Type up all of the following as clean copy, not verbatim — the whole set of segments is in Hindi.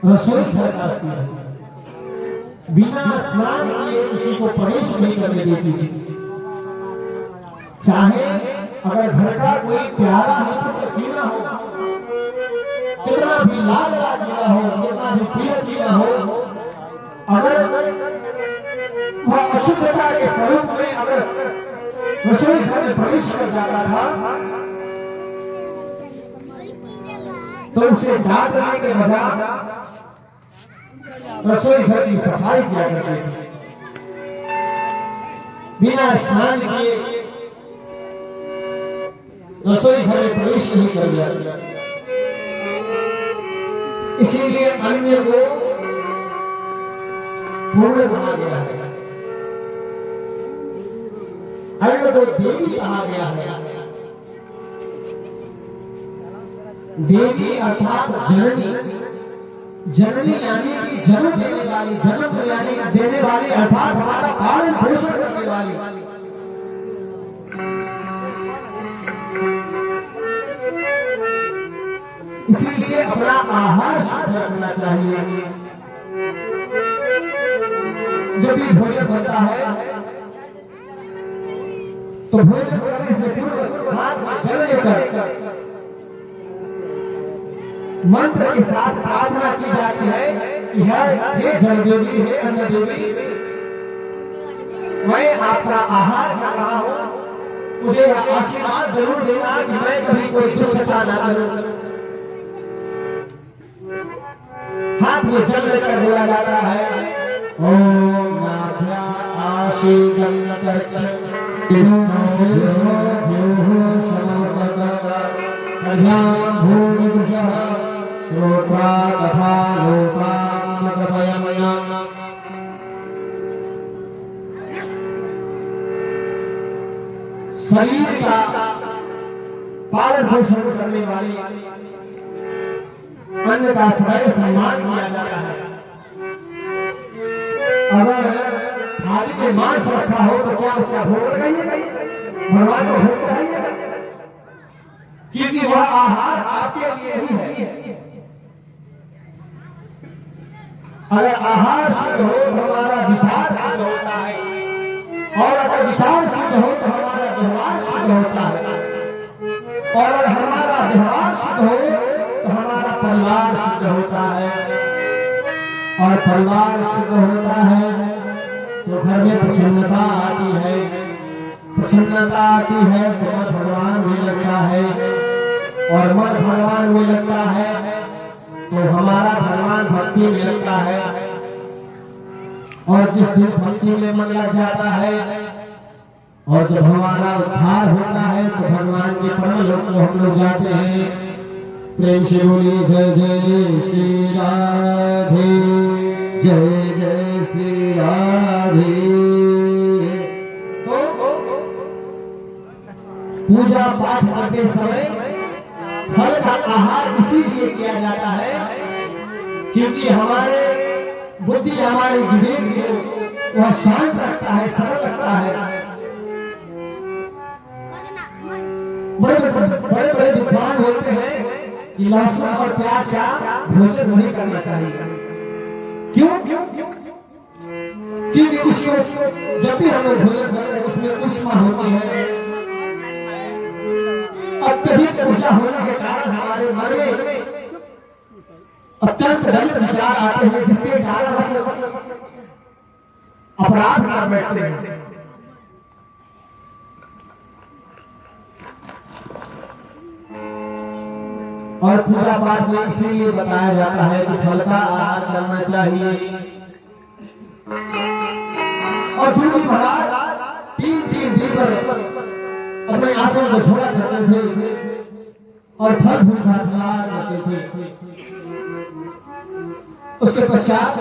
रसोई घर आती है, बिना स्नान किए किसी को प्रवेश नहीं करने देती थी। चाहे अगर घर का कोई प्यारा मित्र क्यों ना हो, कितना भी लाल किया हो, कितना भी प्रिय किया हो, अगर वह अशुद्धता के स्वरूप में अगर रसोई घर में प्रवेश कर जाता था तो उसे डांटने के बजाय रसोई घर की सफाई किया करते थे। बिना स्नान किए रसोई घर में प्रवेश नहीं कर दिया। इसीलिए अन्य को पूर्ण कहा गया है, अन्य को देवी कहा गया है। देवी अर्थात जननी, जननी यानी कि जन्म देने वाली, जन्म यानी देने वाली अर्थात हमारा पालन पोषण करने वाली। इसीलिए अपना आहार शुद्ध रखना चाहिए। जब भी भोजन बनता है तो भोजन करने से पूर्व हाथ में जल लेकर मंत्र के साथ प्रार्थना की जाती है कि हे जल देवी, हे अन्न देवी, मैं आपका आहार कर रहा हूं, मुझे आशीर्वाद जरूर देना कि मैं कभी कोई दुष्टता ना करूं। हाथ में जल लेकर बोला जाता है ओम नाभ्या आशीर्गम तच्छ शरीर का पालन पोषण करने वाली अन्न का सदैव सम्मान किया जाता है। अगर थाली में मांस रखा हो तो क्या उसका भोग लगाइए? भगवान को भोग चाहिए, क्योंकि वह आहार आपके लिए ही है। अगर आहार शुद्ध हो तो हमारा विचार शुद्ध होता है, और अगर विचार शुद्ध हो तो हमारा व्यवहार शुद्ध होता है, और अगर हमारा व्यवहार शुद्ध हो तो हमारा परिवार शुद्ध होता है, और परिवार शुद्ध होता है तो घर में प्रसन्नता आती है, प्रसन्नता आती है तो मन भगवान में लगता है, और मन भगवान में लगता है तो हमारा भगवान भक्ति में लगता है। और जिस दिन भक्ति में मन लग जाता है और जब हमारा उद्धार होता है तो भगवान के परम लोक में हम लोग जाते हैं। प्रेम से बोलिए जय जय श्री राधे, जय जय श्री राधे। तो पूजा पाठ करते समय फल का आहार इसीलिए किया जाता है क्योंकि हमारे बुद्धि, हमारे विवेक को वह शांत रखता है, सरल रखता है। बड़े बड़े विद्वान होते हैं कि लहसुन और प्याज का भोजन नहीं करना चाहिए। क्यों? क्योंकि उसको जब भी हम लोग भोजन करते हैं उसमें उष्मा होती है, अत्यधिक ऊर्जा होने के कारण हमारे मन में अत्यंत गलत विचार आते हैं जिसके कारण अपराध कर बैठते हैं। और पूजा पाठ में इसीलिए बताया जाता है कि फल का आहार करना चाहिए। और ध्रुव जी महाराज 3 दिन पर अपने आसन को छोड़ा करते थे और फल फूल करते थे। उसके पश्चात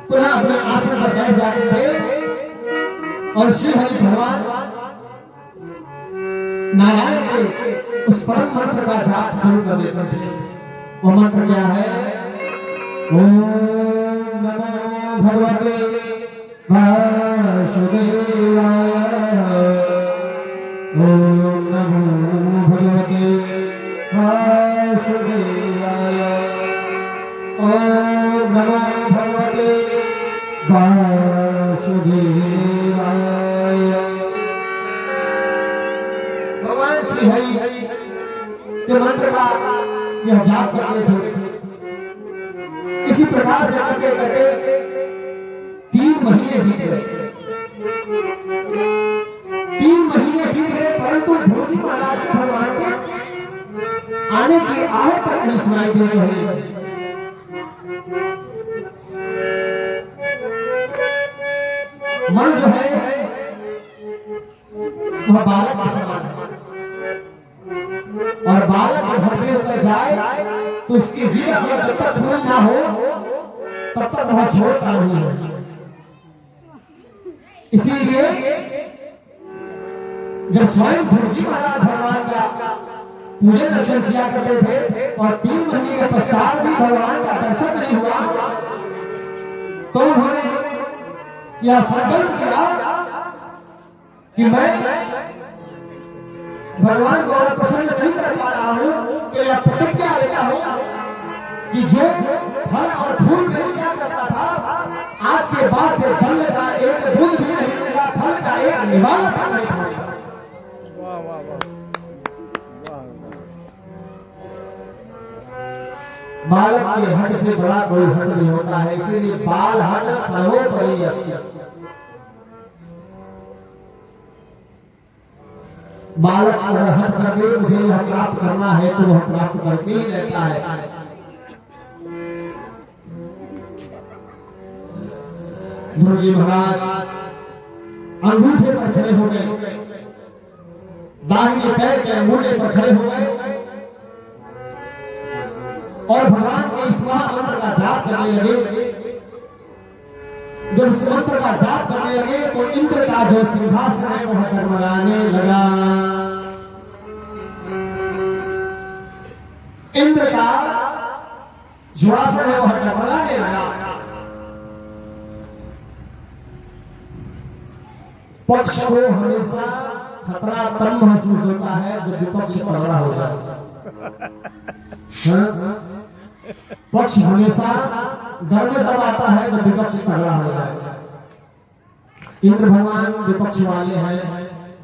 पुनः अपने आसन पर बैठ जाते थे और श्री हरि भगवान नारायण के उस परम मंत्र का जाप शुरू कर देते थे। वो मंत्र क्या है? ओम नमो भगवते वासुदेवाय, ओम नमो भगवते वासुदेवाय, ओम नमो भगवते वासुदेवाय। भगवान श्री हरि के मंत्र का यह जाप करते थे। इसी प्रकार से करते करते 3 महीने बीत गए। 3 महीने बीत गए, परंतु ध्रुव जी महाराज को भगवान के आने की आहट तक नहीं सुनाई दे रही। मन जो है वह बालक के समान है, और बालक जब घर में उतर जाए तो उसकी जीवन जब तक पूरी ना हो तब तक वह छोड़ता नहीं है। इसीलिए जब स्वयं ध्रुव जी महाराज भगवान का पूजन अर्चन किया करते थे और 3 महीने के पश्चात भी भगवान का दर्शन नहीं हुआ, तो उन्होंने यह संकल्प किया कि मैं भगवान को और प्रसन्न नहीं कर पा रहा हूं, कि यह प्रतिज्ञा लेता हूं कि जो फल और फूल में क्या करता था, आज के बाद से जल का एक बूंद भी नहीं मिलेगा, फल का एक निवाला भी नहीं मिलेगा। बालक के हट से बड़ा कोई हट नहीं होता है, इसीलिए बाल हट सर्वोपरि अस्ति। बालक अगर हट करके उसे यह प्राप्त करना है तो वह प्राप्त करके ही रहता है। ध्रुव जी महाराज अंगूठे पर खड़े हो गए, दाहिने पैर के अंगूठे पर खड़े हो गए और भगवान के इस महामंत्र का जाप करने लगे। जब इस मंत्र का जाप करने लगे तो इंद्र का जो सिंहासन है वह डगमगाने लगा। इंद्र का जो आसन है वह डगमगाने लगा। पक्ष को हमेशा खतरा तब महसूस होता है जब विपक्ष तगड़ा हो जाए। पक्ष हमेशा डर में तब आता है जब विपक्ष तगड़ा हो जाए। इंद्र भगवान विपक्ष वाले हैं,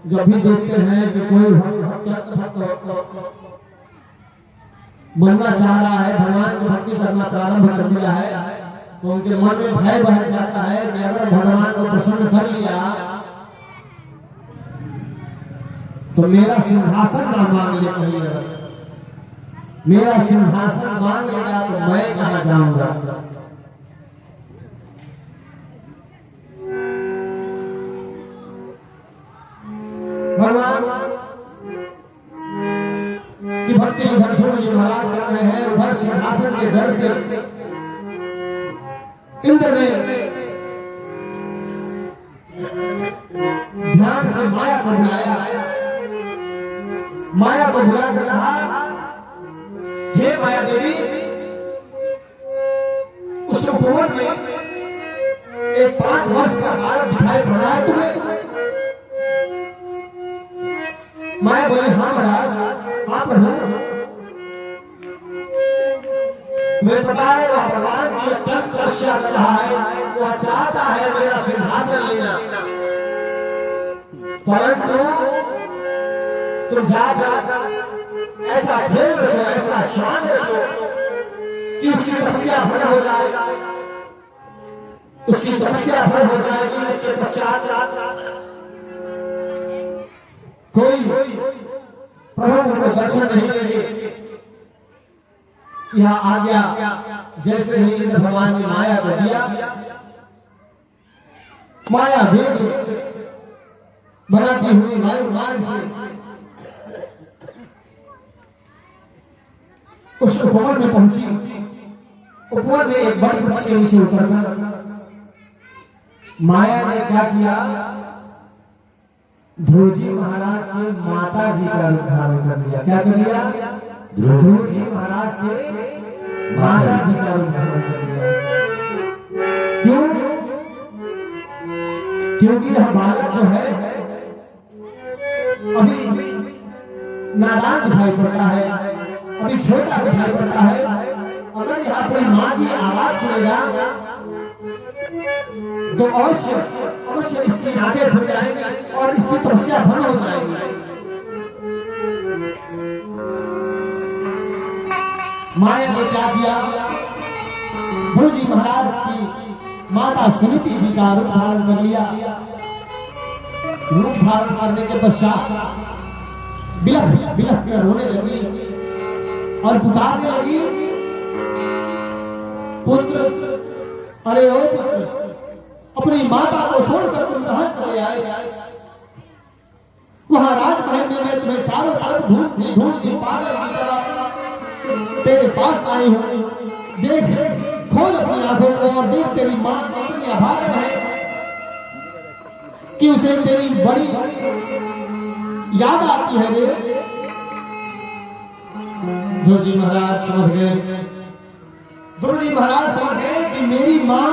जब भी देखते हैं कि कोई भक्त बनना चाह रहा है, भगवान की भक्ति करना प्रारंभ कर दिया है, तो उनके मन में भय बैठ जाता है कि अगर भगवान को प्रसन्न कर लिया तो मेरा सिंहासन ना मांग ले, मेरा सिंहासन मांग लेगा तो मैं कहां जाऊंगा। भगवान की भक्ति इधर ध्रुव जी महाराज कर रहे हैं, उधर सिंहासन के डर से इंद्र ने ध्यान से माया को बुलाया। माया को बुलाकर कहा, हे माया देवी, उस उपवन में एक 5 वर्ष का बालक दिखाई पड़ रहा है तुम्हें? माया बोले, हाँ महाराज, आप प्रभु। तुम्हें पता है वह भगवान की अत्यंत तपस्या कर रहा है, वह चाहता है मेरा सिंहासन लेना, परंतु तुम जाकर ऐसा खेल रचो, ऐसा शान रचो कि उसकी तपस्या भंग हो जाए, उसकी तपस्या भंग हो जाएगी। उसके पश्चात कोई प्रभु को दर्शन नहीं देंगे। यह आज्ञा जैसे ही इंद्र भगवान ने माया को दिया, माया वेग बनाती हुई वायु मार्ग से उस उपवन में पहुंची। उपवन में एक बड़ वृक्ष के नीचे उतरकर माया ने क्या किया, ध्रुव जी महाराज के माता जी का रूप धारण कर लिया। क्या कर लिया? ध्रुव जी महाराज के माता जी का रूप धारण कर लिया। क्यों? क्योंकि यह बालक जो है अभी नादान दिखाई पड़ता है, अभी छोटा दिखाई पड़ता है। अगर यह अपनी माँ की आवाज सुनेगा तो अवश्य अवश्य इसकी आंखें खुल जाएंगी और इसकी तपस्या भंग हो जाएगी। माया ने क्या किया, ध्रुव जी महाराज की माता सुनीति जी का रूप धारण कर लिया। रूप धारण करने के पश्चात बिलख बिलख कर रोने लगी और पुकारने लगी, पुत्र, अरे ओ पुत्र, अपनी माता को छोड़कर तुम कहां चले आए? वहां राजमहल में मैं तुम्हें चारों तरफ ढूंढती पागल की तरह तेरे पास आई हूं। देख, खोल अपनी आंखों को और देख, तेरी मां इतनी अभागन है कि उसे तेरी बड़ी याद आती है रे। ध्रुव जी महाराज समझ गए, ध्रुव जी महाराज समझ गए कि मेरी मां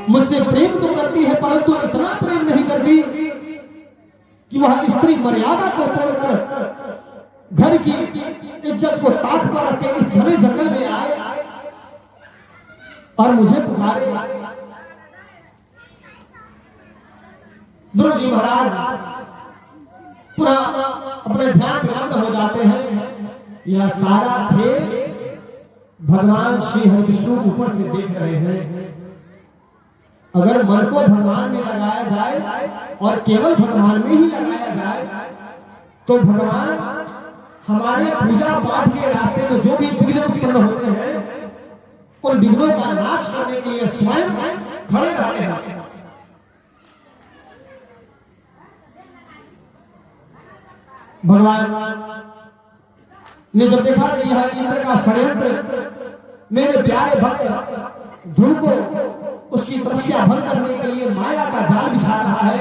मुझसे प्रेम तो करती है परंतु इतना प्रेम नहीं करती कि वह स्त्री मर्यादा को तोड़कर घर की इज्जत को ताक पर रख के इस घने जंगल में आए और मुझे पुकारे। ध्रुव जी महाराज पूरा अपने ध्यान में मग्न हो जाते हैं। यह सारा खेल भगवान श्री हरि विष्णु ऊपर से देख रहे हैं। अगर मन को भगवान में लगाया जाए और केवल भगवान में ही लगाया जाए तो भगवान हमारे पूजा पाठ के रास्ते में जो भी विघ्न उत्पन्न होते हैं उन विघ्नों का नाश करने के लिए स्वयं खड़े रहते हैं। भगवान ने जब देखा कि यह इंद्र का षड्यंत्र मेरे प्यारे भक्त ध्रुव को उसकी तपस्या भंग करने के लिए माया का जाल बिछा रहा है,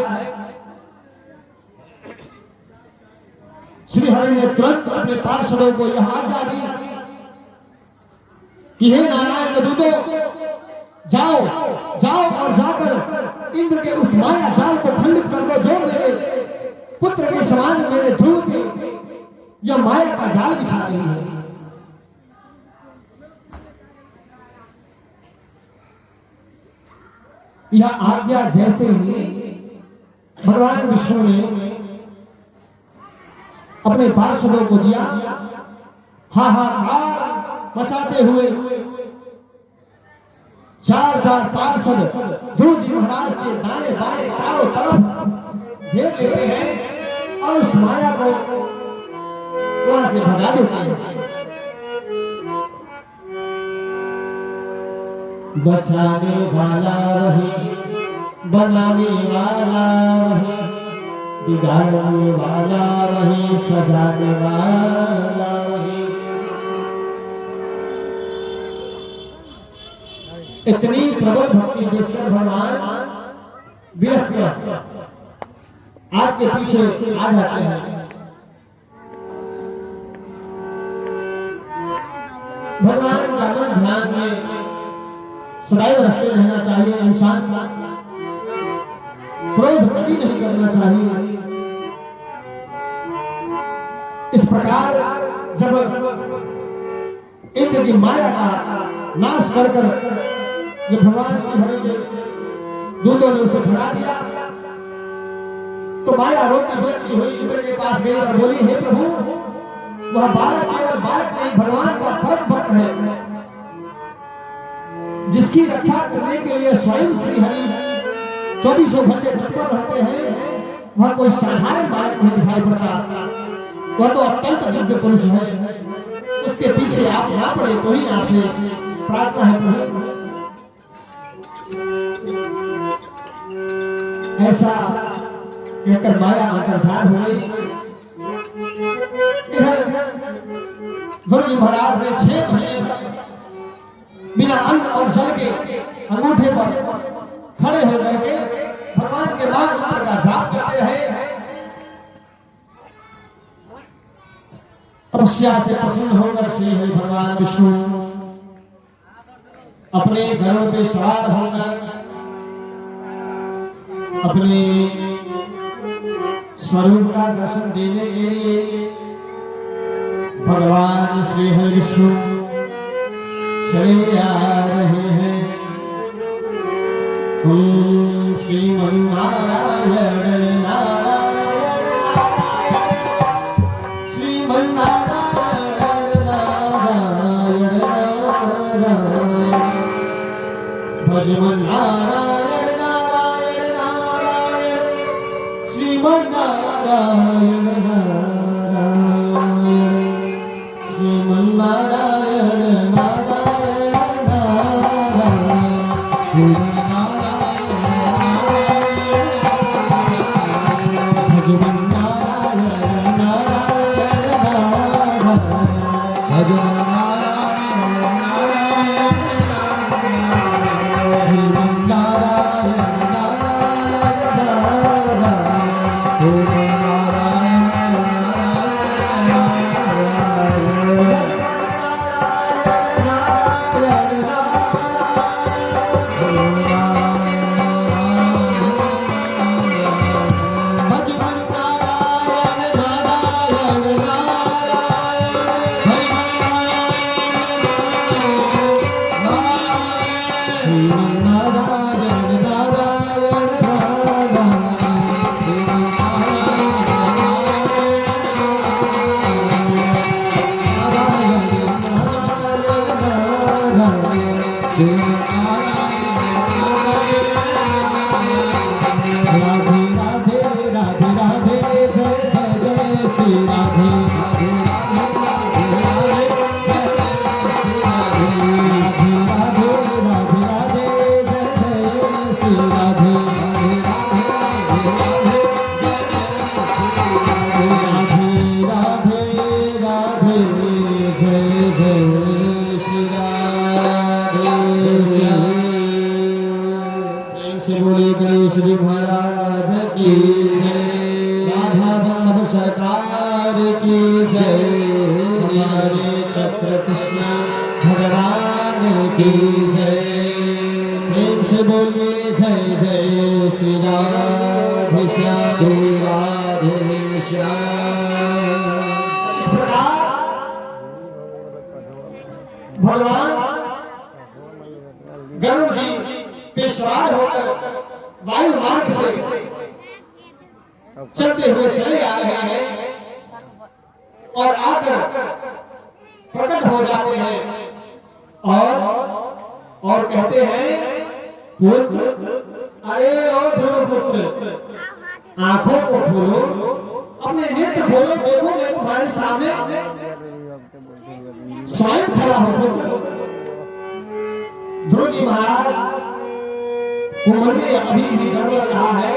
श्री हरि ने तुरंत अपने पार्षदों को यह आज्ञा दी कि हे नारायण दूतों, जाओ जाओ और जाकर इंद्र के उस माया जाल को खंडित कर दो जो मेरे पुत्र के समान मेरे ध्रुव पे यह माया का जाल बिछा रही है। यह आज्ञा जैसे ही भगवान विष्णु ने अपने पार्षदों को दिया, हाहाकार मचाते हुए चार पार्षद ध्रुव जी महाराज के दाएं बाएं चारों तरफ घेर लेते हैं और उस माया को वहां से भगा देते हैं। बचाने वाला वही, बनाने वाला वही, बिगाड़ने वाला वही, सजाने वाला वही। इतनी प्रबल भक्ति देखकर भगवान विरक्त आपके पीछे आ जाते हैं। भगवान का मन ध्यान में सदैव रखते रहना चाहिए। इंसान का क्रोध कभी नहीं करना चाहिए। इस प्रकार जब इंद्र की माया का नाश कर जब भगवान श्री हरि के दूतों ने उसे भगा दिया तो माया रोती बिलखती हुई इंद्र के पास गई और बोली, हे प्रभु, वह बालक केवल बालक नहीं, भगवान का परम भक्त है जिसकी रक्षा करने के लिए स्वयं श्री हरि 24 घंटे तत्पर रहते हैं। वह कोई साधारण बालक नहीं दिखाई पड़ता, वह तो अत्यंत दिव्य पुरुष है। उसके पीछे आप ना पड़े तो ही आपसे प्रार्थना है प्रभु। ऐसा कहकर माया अंतर्धान हो गई। इधर ध्रुव जी महाराज ने 6 महीने बिना अन्न और जल के अंगूठे पर खड़े होकर के भगवान के नाम मंत्र का जाप करते रहे। तपस्या से प्रसन्न होकर श्री हरि भगवान विष्णु अपने गरुड़ पे सवार होकर अपने स्वरूप का दर्शन देने के लिए भगवान श्री हरि विष्णु चले आ रहे हैं हम श्रीमन्नारायण नारायण श्रीमन्नारायण नारायण भजमन्नारायण नारायण नारायण श्रीमन्नारायण नारायण श्रीमन्नारायण नारायण नारायण सरकार की जय, हमारे चक्र कृष्ण भगवान की जय। प्रेम से बोलिए जय जय श्री राधे श्याम, श्री राधे श्याम। इस प्रकार भगवान गरुड़ जी पे सवार होकर वायु मार्ग से चलते हुए चले आ रहे हैं और आकर प्रकट हो जाते हैं और कहते हैं पुत्र, अरे ओ ध्रुव पुत्र, आंखों को खोलो, अपने नेत्र खोलो, देखो मैं तुम्हारे सामने स्वयं खड़ा हूं पुत्र। ध्रुव जी महाराज को मन में अभी भी डर लग रहा है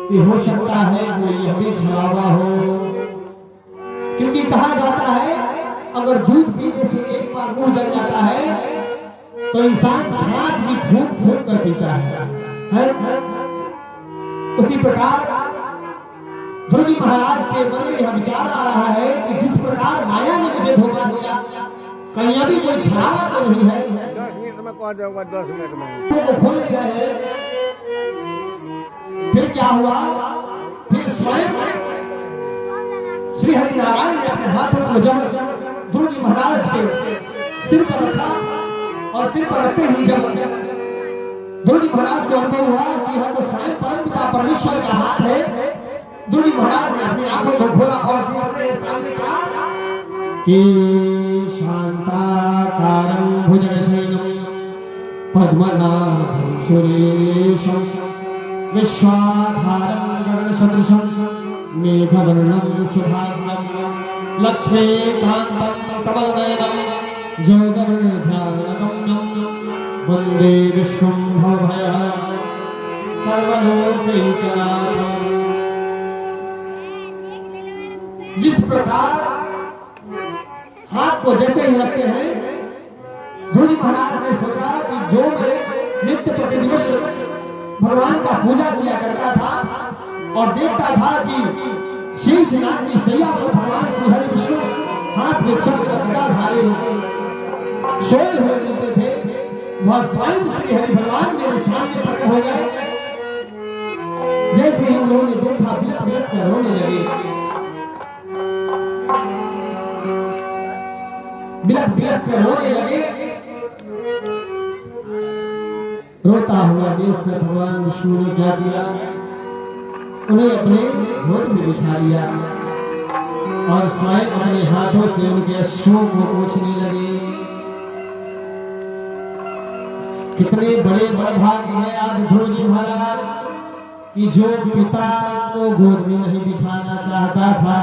कि हो सकता है कोई यह भी छलावा हो, क्योंकि कहा जाता है अगर दूध पीने से एक बार मुंह जल जाता है तो इंसान छाछ भी फूंक फूंक कर पीता है? उसी प्रकार ध्रुव जी महाराज के मन में यह विचार आ रहा है कि जिस प्रकार माया ने मुझे धोखा दिया, कहीं अभी कोई छलावा तो नहीं है। 10 मिनट में कह दूंगा, 10 मिनट में वो खोल लिया है। फिर क्या हुआ? फिर स्वयं श्री हरि नारायण ने अपने हाथों को जब ध्रुव जी महाराज के सिर पर रखा और सिर पर रखते ही जब ध्रुव जी महाराज को अनुभव हुआ कि यह तो स्वयं परमपिता परमेश्वर का हाथ है, ध्रुव जी महाराज ने अपनी आंखों को खोला और देखते सामने कहा कि शांताकारं भुजगशयनं पद्मनाभं सुरेशं विश्वाधारं गगनसदृशं मेघवर्णं शुभांगं लक्ष्मीकान्तं कमलनयनं जोगवर्ध्यानगम्यं वन्दे विष्णुं भवभयं सर्वलोकैकनाथं। जिस प्रकार हाथ को जैसे ही रखते हैं, ध्रुव जी महाराज ने सोचा कि जो मैं नित्य प्रतिदिवस भगवान का पूजा किया करता था और देखता था कि शेषनाग की सैया पर भगवान श्री हरि विष्णु हाथ में चक्र गदा धारे सोए हुए मिलते थे, वह स्वयं श्री हरि भगवान मेरे सामने प्रकट हो गए। जैसे ही उन्होंने देखा बिलख बिलख कर रोने लगे। बिलख बिलख बिलख के रोने लगे। रोता हुआ देखकर भगवान विष्णु ने क्या किया, उन्हें अपने गोद में बिठा लिया और स्वयं अपने हाथों से उनके अश्रुओं को पोंछने लगे। कितने बड़े भाग्य है आज ध्रुव जी महाराज कि जो पिता को गोद में नहीं बिठाना चाहता था,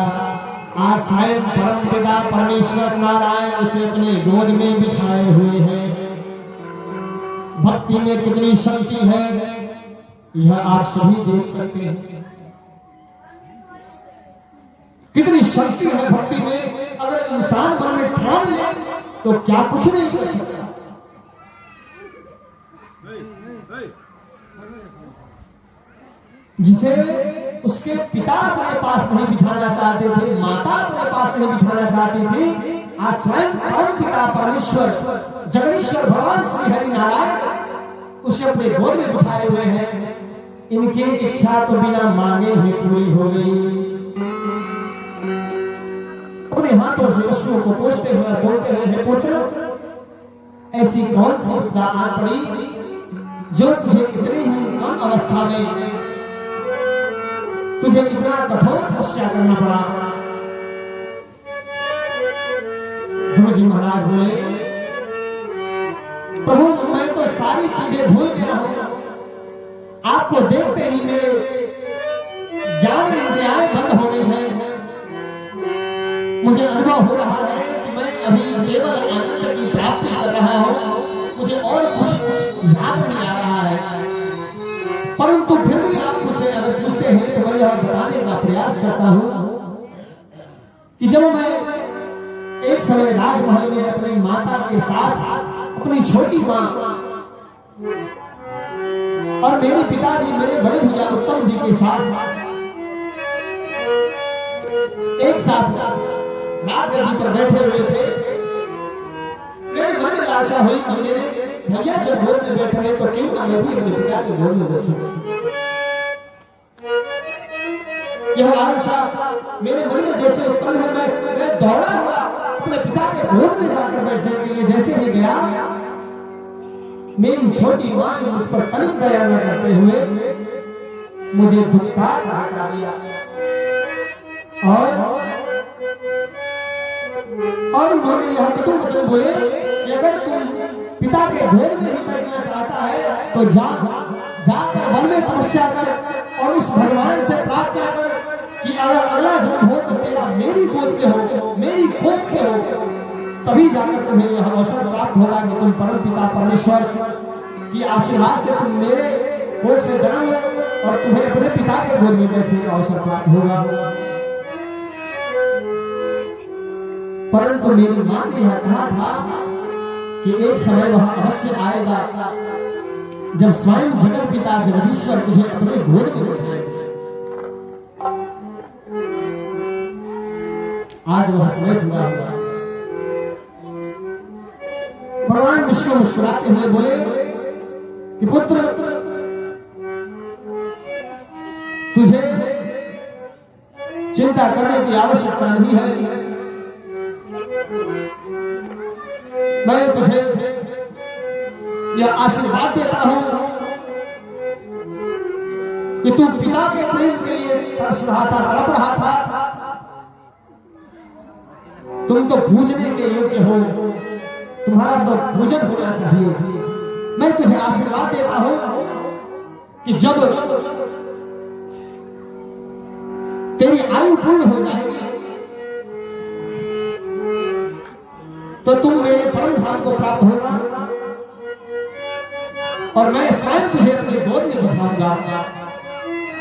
आज स्वयं परम पिता परमेश्वर नारायण उसे अपने गोद में बिठाए हुए हैं। भक्ति में कितनी शक्ति है यह आप सभी देख सकते हैं। कितनी शक्ति है भक्ति में, अगर इंसान मन में ठान ले तो क्या कुछ नहीं कर सकता। जिसे उसके पिता अपने पास नहीं बिठाना चाहते थे, माता अपने पास नहीं बिठाना चाहती थी, आज स्वयं परम पिता परमेश्वर जगदीश्वर भगवान श्री हरि नारायण उसे अपने गोद में बिठाए हुए हैं। इनकी इच्छा तो बिना मांगे ही पूरी हो गई। अपने हाथों से अश्रुओं को पोंछते हुए बोलते हुए, हे पुत्र, ऐसी कौन सी विपदा आ पड़ी जो तुझे इतनी ही कम अवस्था में तुझे इतना कठोर तपस्या करना पड़ा। ध्रुव जी महाराज बोले, प्रभु मैं तो सारी चीजें भूल गया हूं, आपको देखते ही मेरे ज्ञान इंद्रियाएं बंद हो गई हैं। मुझे अनुभव हो रहा है कि मैं अभी केवल आनंद की प्राप्ति कर रहा हूं, मुझे और कुछ याद नहीं आ रहा है। परंतु फिर भी आप मुझे अगर पूछते हैं तो मैं यह बताने का प्रयास करता हूं कि जब मैं एक समय राजमहल में अपनी माता के साथ, अपनी छोटी मां और मेरे पिताजी मेरे बड़े भैया उत्तम जी के साथ एक साथ राजगद्दी पर बैठे हुए थे, मेरे मन में लालसा हुई कि मेरे भैया जब गोद में बैठे हैं तो क्यों ना मैं भी अपने पिता के गोद में बैठूं। यह लालसा मेरे मन में जैसे उत्पन्न है, मैं दौड़ा हुआ अपने पिता के गोद में जाकर बैठने के लिए जैसे ही गया, मेरी छोटी मां ने मुझ पर तनिक दया न करते हुए मुझे धुक्कार हटा दिया और उन्होंने यह कटु वचन बोले कि अगर तुम पिता के गोद में ही बैठना चाहता है तो जाकर वन में तपस्या कर और उस भगवान से प्रार्थना कर कि अगर अगला जन्म हो तो तेरा मेरी गोद से हो, मेरी कोख से हो, तभी जाकर तुम्हें यह अवसर प्राप्त होगा कि तुम परम पिता परमेश्वर की आशीर्वाद से तुम मेरे कोख से जन्म हो और तुम्हें अपने पिता के गोद में बैठने का अवसर प्राप्त होगा। परंतु मेरी मां ने यह कहा था कि एक समय वह अवश्य आएगा जब स्वयं जगत पिता जगदीश्वर तुझे अपने गोद में उठाएगा। आज वह समय पूरा हुआ। भगवान विष्णु मुस्कुराते हुए बोले कि पुत्र, तुझे चिंता करने की आवश्यकता नहीं है। मैं तुझे यह आशीर्वाद देता हूं कि तू पिता के प्रेम के लिए तरस रहा था, तड़प रहा था, तुम तो पूजने के योग्य हो, तुम्हारा तो पूजन होना चाहिए। मैं तुझे आशीर्वाद देता हूं कि जब तेरी आयु पूर्ण हो जाएगी तो तुम मेरे परम धाम को प्राप्त होगा और मैं स्वयं तुझे अपने गोद में बिठाऊंगा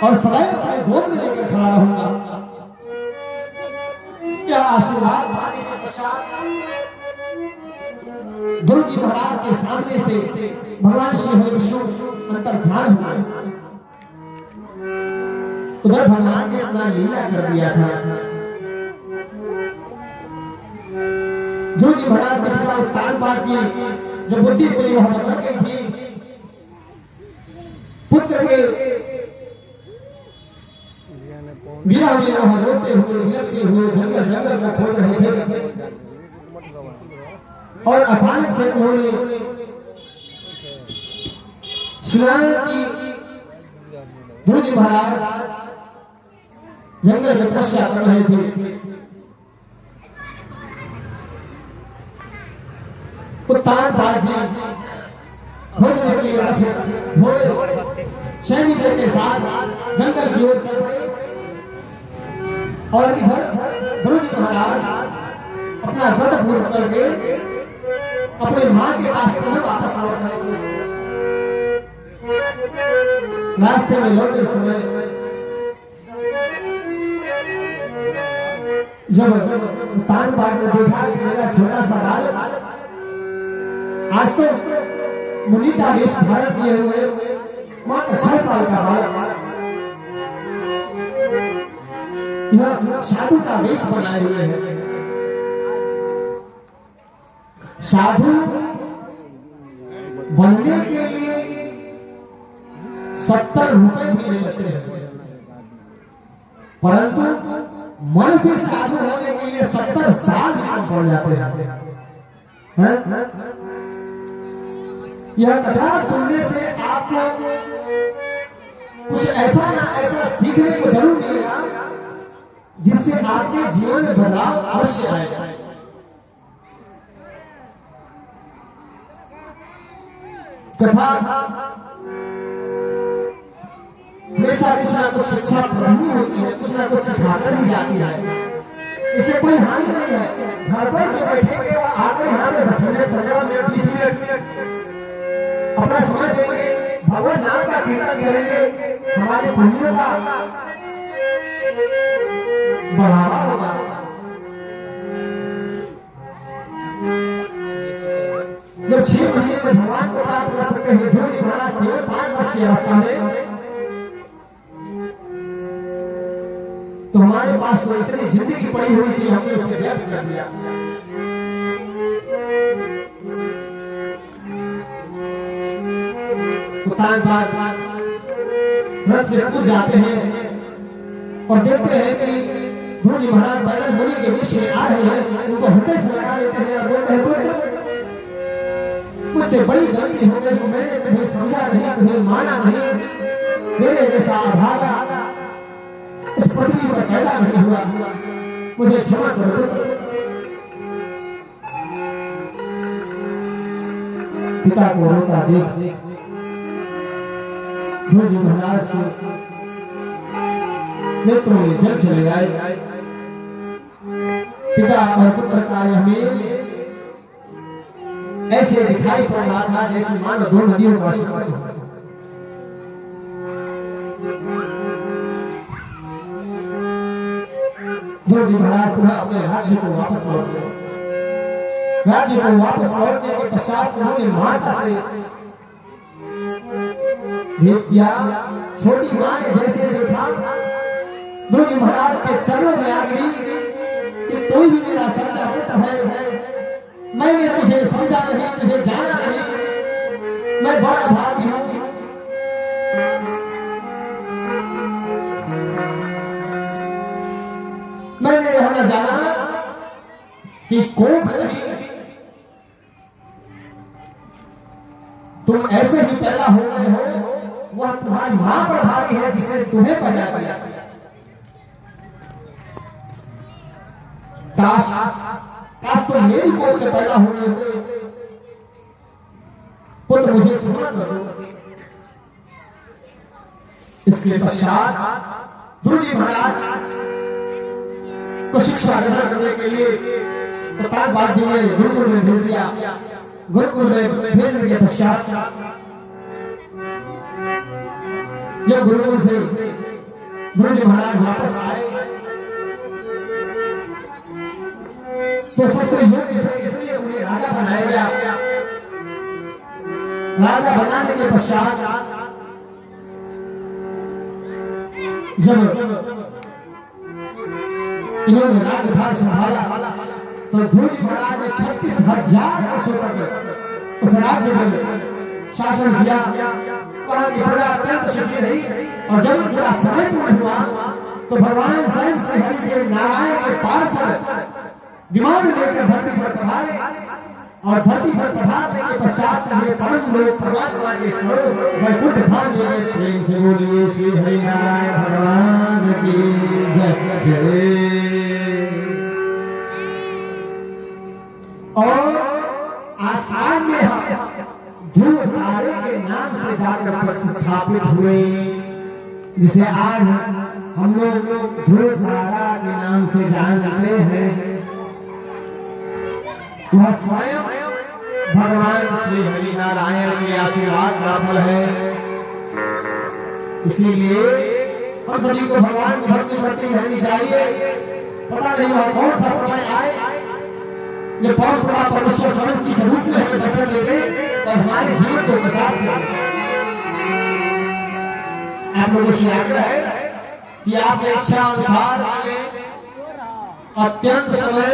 और सदैव अपने गोद में लेकर खड़ा रहूंगा। क्या आशीर्वाद पाने के पश्चात ध्रुव जी महाराज के सामने से भगवान श्री हरि विष्णु अंतर्ध्यान हुए। उधर भगवान ने अपना लीला कर दिया था। ध्रुव जी महाराज के पिता उत्तानपाद की जब बुद्धि पूरी वह बदल गई थी, पुत्र के विरह में वह रोते हुए विलपते हुए जंगल जंगल में खोज रहे थे। और अचानक से उन्होंने सुना कि ध्रुव जी महाराज जंगल में तपस्या कर रहे थे। उत्तान बाजी खोजने के लिए घोड़े सैनिकों के साथ जंगल की ओर चल पड़े और इधर ध्रुव जी महाराज अपना व्रत पूर्ण करके अपने मां के पास पुनः वापस लौट रहे थे। रास्ते में लौटते समय जब उत्तान बाग ने देखा कि मेरा छोटा सा बालक आज तो मुनि का वेश धारण किए हुए मात्र 6 साल का बालक यह साधु का वेश बनाए हुए है। साधु बनने के लिए 70 रुपए भी लेते हैं, परंतु मन से साधु होने के लिए 70 साल भी कम पड़ जाते हैं। यह कथा सुनने से आपको कुछ ऐसा ना ऐसा सीखने को जरूर मिलेगा जिससे आपके जीवन में बदलाव अवश्य आएगा। कथा हमेशा कुछ ना कुछ शिक्षा प्रदान होती है, कुछ ना कुछ सिखाकर ही जाती है। इसे कोई हानि नहीं है। घर पर जो बैठेंगे वो आकर यहाँ पे 10 मिनट 15 मिनट 20 मिनट अपना समय देंगे, भगवान नाम का कीर्तन करेंगे, हमारे पुण्यों का बढ़ावा होगा। जब 6 महीने में भगवान को प्राप्त कर सकते हैं, ध्रुव जी महाराज केवल 5 वर्ष की अवस्था में, तो हमारे पास वो इतनी जिंदगी पड़ी हुई थी, हमने उसे व्यर्थ कर दिया। उत्तान बाग रथ से कूद जाते हैं और देखते हैं कि ध्रुव जी महाराज बैरल मुनि के विष में आ रहे हैं। उनको हृदय से लगा लेते हैं और बोलते हैं मुझसे बड़ी गलती हो गई, मैंने तुम्हें समझा नहीं, तुम्हें माना नहीं, मेरे जैसा अभागा इस पृथ्वी पर पैदा नहीं हुआ, मुझे क्षमा करो। पिता को रोता देख ध्रुव जी महाराज के नेत्रों में जल चले आए। पिता और पुत्र का हमें ऐसे दिखाई पड़ रहा था जैसे मानो 2 नदियों का संगम हो। ध्रुव जी महाराज पुनः अपने राज्य को वापस लौट गए। राज्य को वापस लौटने के पश्चात उन्होंने माता से भेंट किया। छोटी मां ने जैसे देखा ध्रुव जी महाराज के चरणों में आ गई कि तू ही मेरा सच्चा पुत्र है, मैंने तुझे समझा नहीं, तुझे जाना नहीं, मैं बड़ा भागी हूं। मैंने यह न जाना कि कोख नहीं, तुम ऐसे ही पैदा हो गए हो, वह तुम्हारी मां पर भारी है जिसने तुम्हें पैदा किया। काश तो मेरी कोख से पैदा हुए हो, पुत्र मुझे क्षमा करो। इसके पश्चात ध्रुव जी महाराज को शिक्षा ग्रहण करने के लिए प्रताप बाग जी ने गुरुकुल में भेज दिया। गुरुकुल में भेजने के पश्चात जब गुरुकुल से ध्रुव जी महाराज वापस आए तो सबसे योग्य थे, इसलिए उन्हें राजा बनाया गया। राजा बनाने के पश्चात जब इन्होंने राज्यभार संभाला तो ध्रुव जी महाराज ने 36,000 वर्षों तक उस राज्य में शासन किया। कहा कि प्रजा अत्यंत सुखी रही और जब पूरा समय पूर्ण हुआ तो भगवान स्वयं श्री हरिदेव नारायण के पार्षद विमान लेकर धरती पर पधारे और धरती पर पधारने के पश्चात ये परम लोक परमात्मा के स्वरूप वैकुंठ धाम में प्रेम से बोलिए श्री हरिनारायण भगवान की जय जय। और आसाम में हम ध्रुव तारे के नाम से जाकर प्रतिस्थापित हुए, जिसे आज हम लोग ध्रुव तारा के नाम से जानते हैं। वह स्वयं भगवान श्री हरिनारायण के आशीर्वाद का फल है। इसीलिए हम सभी को भगवान की भक्ति भक्ति रहनी चाहिए। पता नहीं वह कौन सा समय आए ये परम प्रभा परमेश्वर स्वयं की स्वरूप में हमें दर्शन दे दे और हमारे जीवन को बता दे। आप लोगों से आग्रह है कि आप इच्छा अनुसार अत्यंत समय